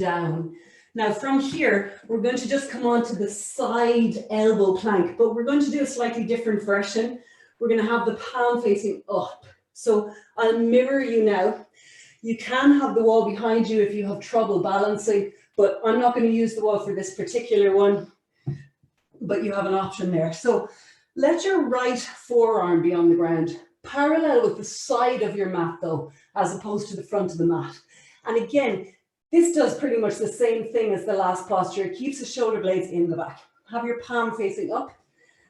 down. Now from here, we're going to just come on to the side elbow plank, but we're going to do a slightly different version. We're going to have the palm facing up. So I'll mirror you now. You can have the wall behind you if you have trouble balancing, but I'm not going to use the wall for this particular one, but you have an option there. So let your right forearm be on the ground, parallel with the side of your mat though, as opposed to the front of the mat. And again, this does pretty much the same thing as the last posture. It keeps the shoulder blades in the back. Have your palm facing up,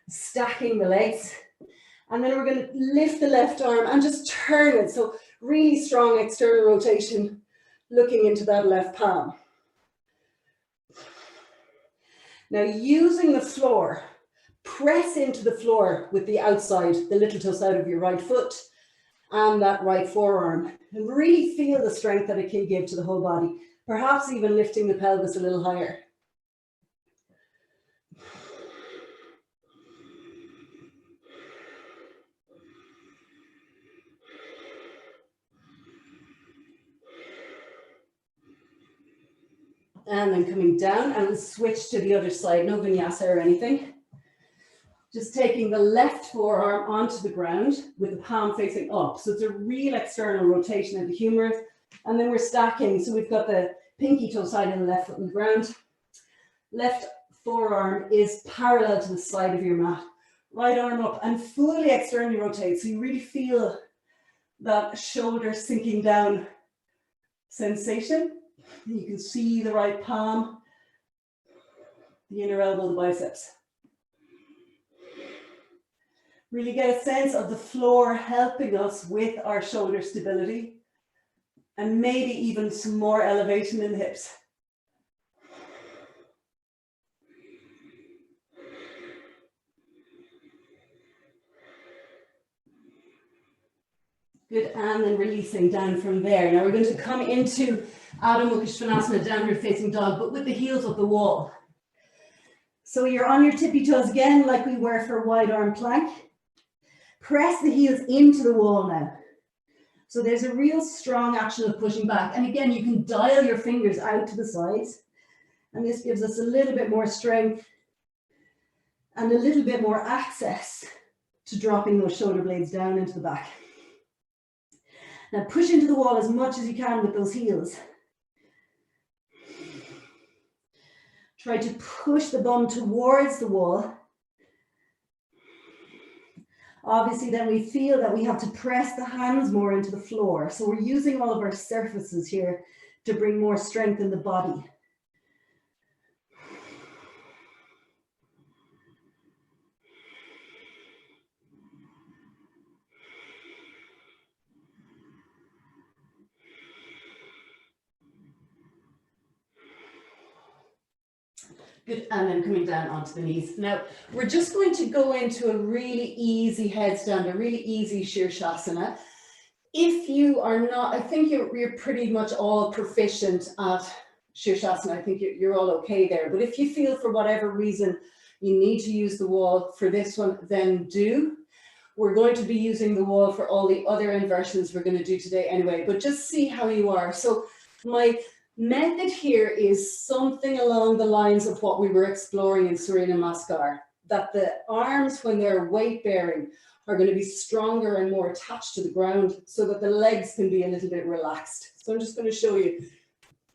stacking the legs. And then we're going to lift the left arm and just turn it. So really strong external rotation, looking into that left palm. Now using the floor, press into the floor with the outside, the little toe side of your right foot and that right forearm. And really feel the strength that it can give to the whole body. Perhaps even lifting the pelvis a little higher. And then coming down and switch to the other side, no vinyasa or anything. Just taking the left forearm onto the ground with the palm facing up. So it's a real external rotation of the humerus. And then we're stacking. So we've got the pinky toe side and the left foot on the ground. Left forearm is parallel to the side of your mat. Right arm up and fully externally rotate. So you really feel that shoulder sinking down sensation. You can see the right palm, the inner elbow, the biceps. Really get a sense of the floor helping us with our shoulder stability and maybe even some more elevation in the hips. Good, and then releasing down from there. Now we're going to come into Adho Mukha Svanasana, downward facing dog, but with the heels of the wall. So you're on your tippy toes again, like we were for wide arm plank. Press the heels into the wall now. So there's a real strong action of pushing back. And again, you can dial your fingers out to the sides. And this gives us a little bit more strength and a little bit more access to dropping those shoulder blades down into the back. Now push into the wall as much as you can with those heels. Try to push the bum towards the wall. Obviously then we feel that we have to press the hands more into the floor. So we're using all of our surfaces here to bring more strength in the body. Good, and then coming down onto the knees. Now, we're just going to go into a really easy headstand, a really easy Shirshasana. If you are not, I think you're pretty much all proficient at Shirshasana. I think you're all okay there. But if you feel for whatever reason you need to use the wall for this one, then do. We're going to be using the wall for all the other inversions we're going to do today anyway, but just see how you are. So my method here is something along the lines of what we were exploring in Surya Namaskar, that the arms, when they're weight bearing, are going to be stronger and more attached to the ground so that the legs can be a little bit relaxed. So I'm just going to show you,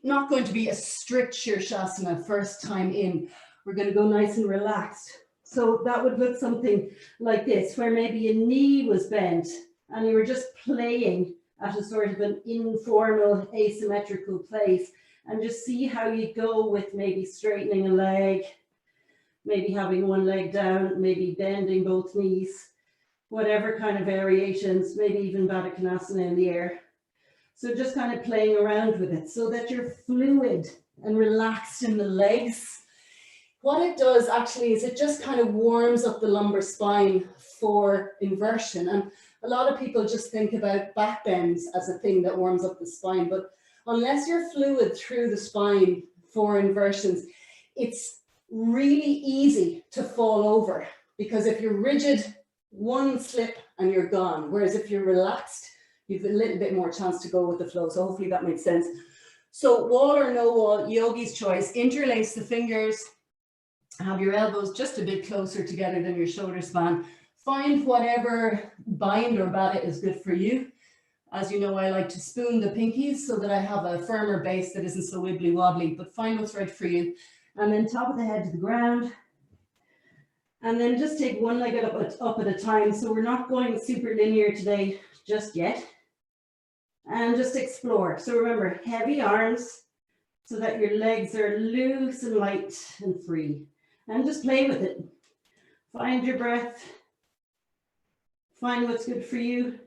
not going to be a strict Shirshasana first time in. We're going to go nice and relaxed. So that would look something like this, where maybe a knee was bent and you were just playing at a sort of an informal asymmetrical place, and just see how you go with maybe straightening a leg, maybe having one leg down, maybe bending both knees, whatever kind of variations, maybe even Baddha Konasana in the air. So just kind of playing around with it so that you're fluid and relaxed in the legs. What it does actually is it just kind of warms up the lumbar spine for inversion. And a lot of people just think about back bends as a thing that warms up the spine, but unless you're fluid through the spine for inversions, it's really easy to fall over, because if you're rigid, one slip and you're gone. Whereas if you're relaxed, you've a little bit more chance to go with the flow. So hopefully that makes sense. So wall or no wall, yogi's choice. Interlace the fingers, have your elbows just a bit closer together than your shoulder span. Find whatever bind or bata is good for you. As you know, I like to spoon the pinkies so that I have a firmer base that isn't so wibbly wobbly, but find what's right for you. And then top of the head to the ground. And then just take one leg up at a time. So we're not going super linear today just yet. And just explore. So remember, heavy arms so that your legs are loose and light and free. And just play with it. Find your breath. Find what's good for you.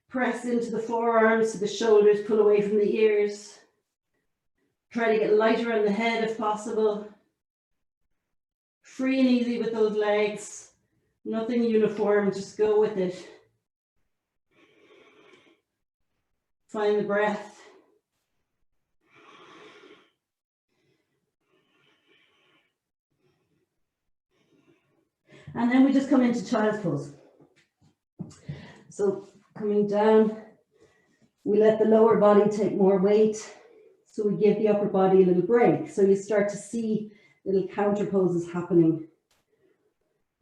Press into the forearms so the shoulders pull away from the ears. Try to get lighter on the head if possible. Free and easy with those legs. Nothing uniform, just go with it. Find the breath. And then we just come into child's pose. So coming down, we let the lower body take more weight. So we give the upper body a little break. So you start to see little counter poses happening.